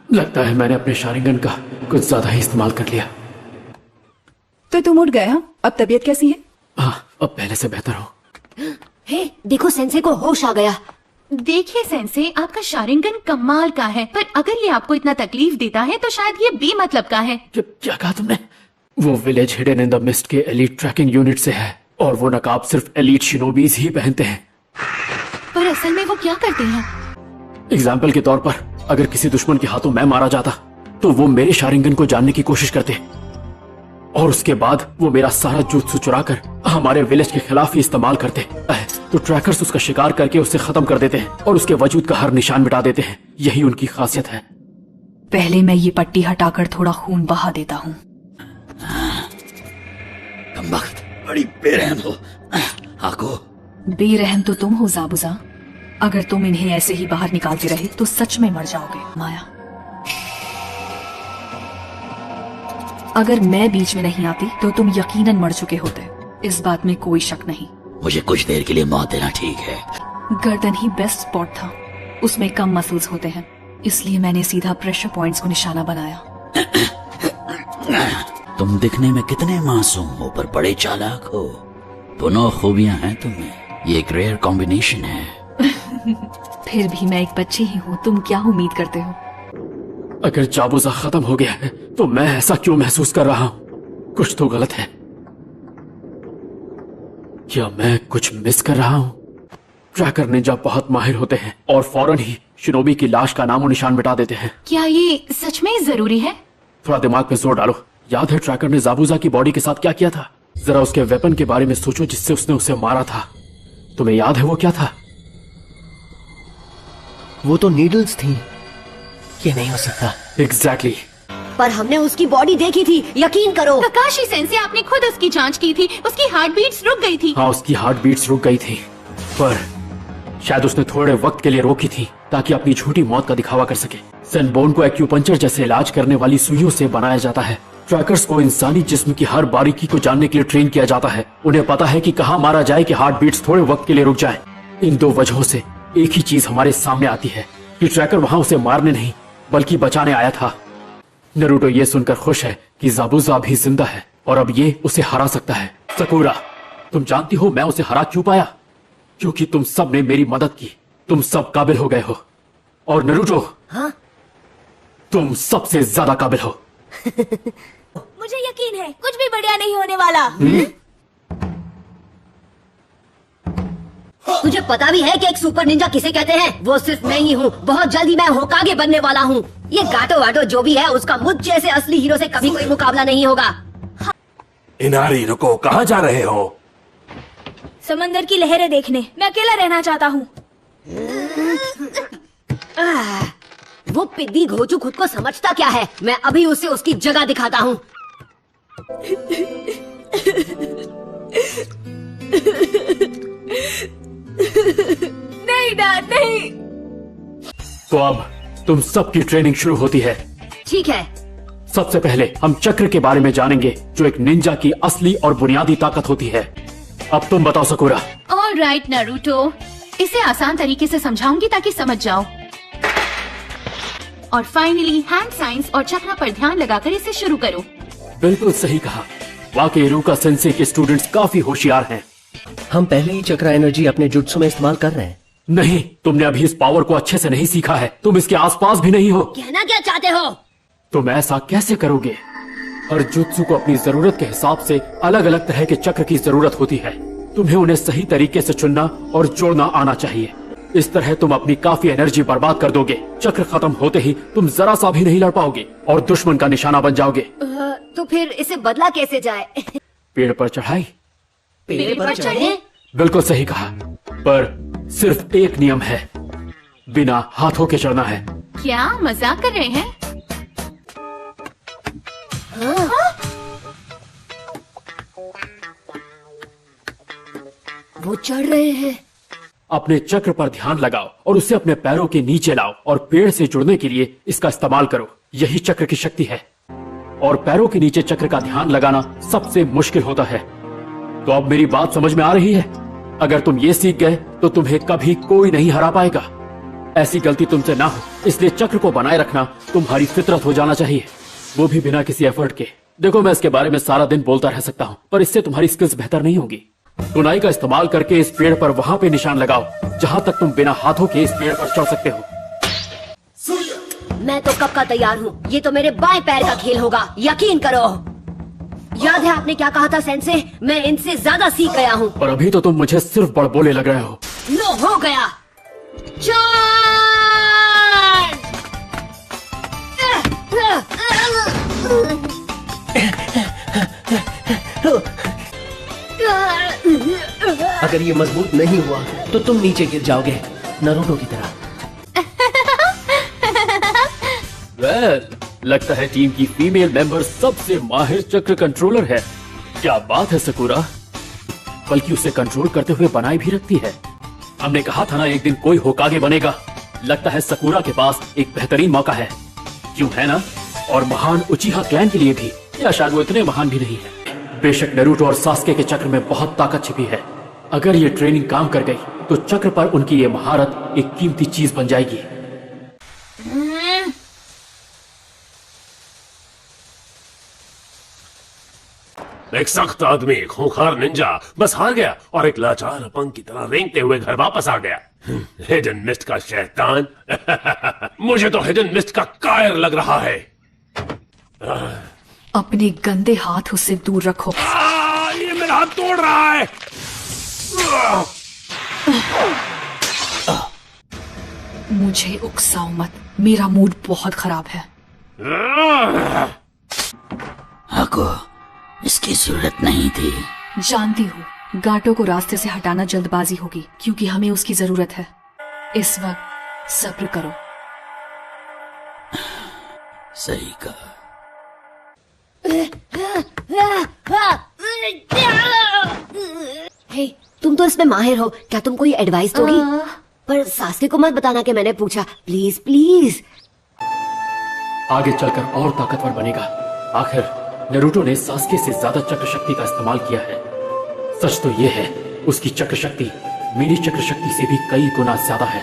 लगता है मैंने अपने शारिंगन का कुछ ज्यादा ही इस्तेमाल कर लिया। तो तुम उठ गए? हाँ, अब तबीयत कैसी है? हाँ, अब पहले से बेहतर हो। हे, देखो सेंसे को होश आ गया। देखिए सेंसे, आपका शारिंगन कमाल का है, पर अगर ये आपको इतना तकलीफ देता है तो शायद ये बेमतलब का है। क्या कहा तुमने? वो village hidden in the mist के एलीट ट्रैकिंग यूनिट से है और वो नकाब सिर्फ एलीट शिनोबीज ही पहनते हैं। पर असल में वो क्या करते हैं? एग्जाम्पल के तौर पर, अगर किसी दुश्मन के हाथों मैं मारा जाता तो वो मेरे शारिंगन को जानने की कोशिश करते और उसके बाद वो मेरा सारा जुत्सु चुरा कर हमारे विलेज के खिलाफ ही इस्तेमाल करते। तो ट्रैकर्स उसका शिकार करके उसे खत्म कर देते हैं और उसके वजूद का हर निशान मिटा देते हैं। यही उनकी खासियत है। पहले मैं ये पट्टी हटाकर थोड़ा खून बहा देता हूँ। कमबख्त, बड़ी बेरहम हो। आको, बेरहम तो तुम हो ज़ाबुज़ा। अगर तुम इन्हें ऐसे ही बाहर निकालते रहे तो सच में मर जाओगे माया। अगर मैं बीच में नहीं आती तो तुम यकीनन मर चुके होते, इस बात में कोई शक नहीं। मुझे कुछ देर के लिए मौत देना ठीक है। गर्दन ही बेस्ट स्पॉट था, उसमें कम मसल्स होते हैं, इसलिए मैंने सीधा प्रेशर पॉइंट्स को निशाना बनाया। तुम दिखने में कितने मासूम हो पर बड़े चालाक हो। दोनों खूबियां हैं तुम्हें, ये एक रेयर कॉम्बिनेशन है। फिर भी मैं एक बच्ची ही हूँ, तुम क्या उम्मीद करते हो? अगर जाबुज़ा खत्म हो गया है तो मैं ऐसा क्यों महसूस कर रहा हूँ? कुछ तो गलत है। क्या मैं कुछ मिस कर रहा हूँ? ट्रैकर निंजा बहुत माहिर होते हैं और फौरन ही शिनोबी की लाश का नामो निशान मिटा देते हैं। क्या ये सच में जरूरी है? थोड़ा दिमाग पे जोर डालो। याद है ट्रैकर ने जाबुज़ा की बॉडी के साथ क्या किया था? जरा उसके वेपन के बारे में सोचो जिससे उसने उसे मारा था। तुम्हें याद है वो क्या था? वो तो नीडल्स थी। ये नहीं हो सकता। एग्जैक्टली। पर हमने उसकी बॉडी देखी थी, यकीन करो। काकाशी सेंसे, आपने खुद उसकी जांच की थी, उसकी हार्ट बीट्स रुक गई थी। हाँ, उसकी हार्ट बीट्स रुक गई थी, पर शायद उसने थोड़े वक्त के लिए रोकी थी ताकि अपनी झूठी मौत का दिखावा कर सके। सेनबोन को एक्यूपंक्चर जैसे इलाज करने वाली सुइयों से बनाया जाता है। ट्रैकर्स को इंसानी जिस्म की हर बारीकी को जानने के लिए ट्रेन किया जाता है। उन्हें पता है कि कहाँ मारा जाए कि हार्ट बीट्स थोड़े वक्त के लिए रुक जाए। इन दो वजहों से एक ही चीज हमारे सामने आती है कि ट्रैकर वहां उसे मारने नहीं बल्कि बचाने आया था। नरूटो ये सुनकर खुश है कि जाबुज़ा भी जिंदा है और अब ये उसे हरा सकता है। सकुरा, तुम जानती हो मैं उसे हरा क्यों पाया? क्योंकि तुम सब ने मेरी मदद की। तुम सब काबिल हो गए हो। और नरूटो, हाँ? तुम सबसे ज्यादा काबिल हो। मुझे यकीन है कुछ भी बढ़िया नहीं होने वाला। तुझे पता भी है कि एक सुपर निंजा किसे कहते हैं? वो सिर्फ मैं ही हूँ। बहुत जल्दी मैं होकागे बनने वाला हूँ। ये गाटो वाटो जो भी है उसका मुझ जैसे असली हीरो से कभी कोई मुकाबला नहीं होगा। इनारी रुको, कहाँ जा रहे हो? समंदर की लहरें देखने। मैं अकेला रहना चाहता हूँ। वो पिद्दी घोचू खुद को समझता क्या है? मैं अभी उसे उसकी जगह दिखाता हूँ। नहीं डैड, नहीं। तो अब तुम सबकी ट्रेनिंग शुरू होती है। ठीक है। सबसे पहले हम चक्र के बारे में जानेंगे जो एक निंजा की असली और बुनियादी ताकत होती है। अब तुम बताओ सकुरा। ऑलराइट नारुतो, इसे आसान तरीके से समझाऊंगी ताकि समझ जाओ। और फाइनली हैंड साइंस और चक्र पर ध्यान लगाकर इसे शुरू करो। बिल्कुल सही कहा। वाकई रूका सेंसे के स्टूडेंट्स काफी होशियार हैं। हम पहले ही चक्रा एनर्जी अपने जुत्सु में इस्तेमाल कर रहे हैं। नहीं, तुमने अभी इस पावर को अच्छे से नहीं सीखा है। तुम इसके आसपास भी नहीं हो। कहना क्या चाहते हो? तुम ऐसा कैसे करोगे? हर जुत्सु को अपनी जरूरत के हिसाब से अलग अलग तरह के चक्र की जरूरत होती है। तुम्हें उन्हें सही तरीके से चुनना और जोड़ना आना चाहिए। इस तरह तुम अपनी काफी एनर्जी बर्बाद कर दोगे। चक्र खत्म होते ही तुम जरा सा भी नहीं लड़ पाओगे और दुश्मन का निशाना बन जाओगे। तो फिर इसे बदला कैसे जाए? पेड़ पर चढ़ाई। पेड़ पर चढ़े? बिल्कुल सही कहा, पर सिर्फ एक नियम है, बिना हाथों के चढ़ना है। क्या मजाक कर रहे हैं? वो चढ़ रहे हैं। अपने चक्र पर ध्यान लगाओ और उसे अपने पैरों के नीचे लाओ और पेड़ से जुड़ने के लिए इसका इस्तेमाल करो। यही चक्र की शक्ति है। और पैरों के नीचे चक्र का ध्यान लगाना सबसे मुश्किल होता है। तो अब मेरी बात समझ में आ रही है? अगर तुम ये सीख गए तो तुम्हें कभी कोई नहीं हरा पाएगा। ऐसी गलती तुमसे ना हो, इसलिए चक्र को बनाए रखना तुम्हारी फितरत हो जाना चाहिए, वो भी बिना किसी एफर्ट के। देखो, मैं इसके बारे में सारा दिन बोलता रह सकता हूँ, पर इससे तुम्हारी स्किल्स बेहतर नहीं होगी। बुनाई का इस्तेमाल करके इस पेड़ पर वहां पे निशान लगाओ जहां तक तुम बिना हाथों के इस पेड़ पर चढ़ सकते हो। मैं तो कब का तैयार हूँ, ये तो मेरे बाएं पैर का खेल होगा, यकीन करो। याद है आपने क्या कहा था सेंसे? मैं इनसे ज्यादा सीख गया हूँ। पर अभी तो तुम मुझे सिर्फ बड़बोले लग रहे हो। लो, हो गया। अगर ये मजबूत नहीं हुआ तो तुम नीचे गिर जाओगे, नारुतो की तरह। वेल, लगता है टीम की फीमेल मेंबर सबसे माहिर चक्र कंट्रोलर है। क्या बात है सकुरा, बल्कि उसे कंट्रोल करते हुए बनाए भी रखती है। हमने कहा था ना एक दिन कोई होकागे बनेगा। लगता है सकुरा के पास एक बेहतरीन मौका है, क्यों है ना? और महान उचिहा क्लैन के लिए भी, या शायद वो इतने महान भी नहीं है। बेशक नारुतो और सास्के के चक्र में बहुत ताकत छिपी है। अगर ये ट्रेनिंग काम कर गई तो चक्र पर उनकी ये महारत एक कीमती चीज बन जाएगी। एक सख्त आदमी, खूंखार निंजा बस हार गया और एक लाचार अपंग की तरह रेंगते हुए घर वापस आ गया। हिडन मिस्ट का शैतान। मुझे तो हिडन मिस्ट का कायर लग रहा है। अपने गंदे हाथ उससे दूर रखो। ये मेरा हाथ तोड़ रहा है। मुझे उकसाओ मत, मेरा मूड बहुत खराब है। हाको, इसकी जरूरत नहीं थी। जानती हूँ गाटो को रास्ते से हटाना जल्दबाजी होगी, क्योंकि हमें उसकी जरूरत है। इस वक्त सब्र करो। सही कहा। हे, तुम तो इसमें माहिर हो, क्या तुम कोई एडवाइस दोगी? पर सास्के को मत बताना कि मैंने पूछा, प्लीज प्लीज। आगे चलकर और ताकतवर बनेगा। आखिर नारुतो ने सास्के से ज्यादा चक्र शक्ति का इस्तेमाल किया है। सच तो ये है, उसकी चक्र शक्ति मेरी चक्र शक्ति से भी कई गुना ज्यादा है।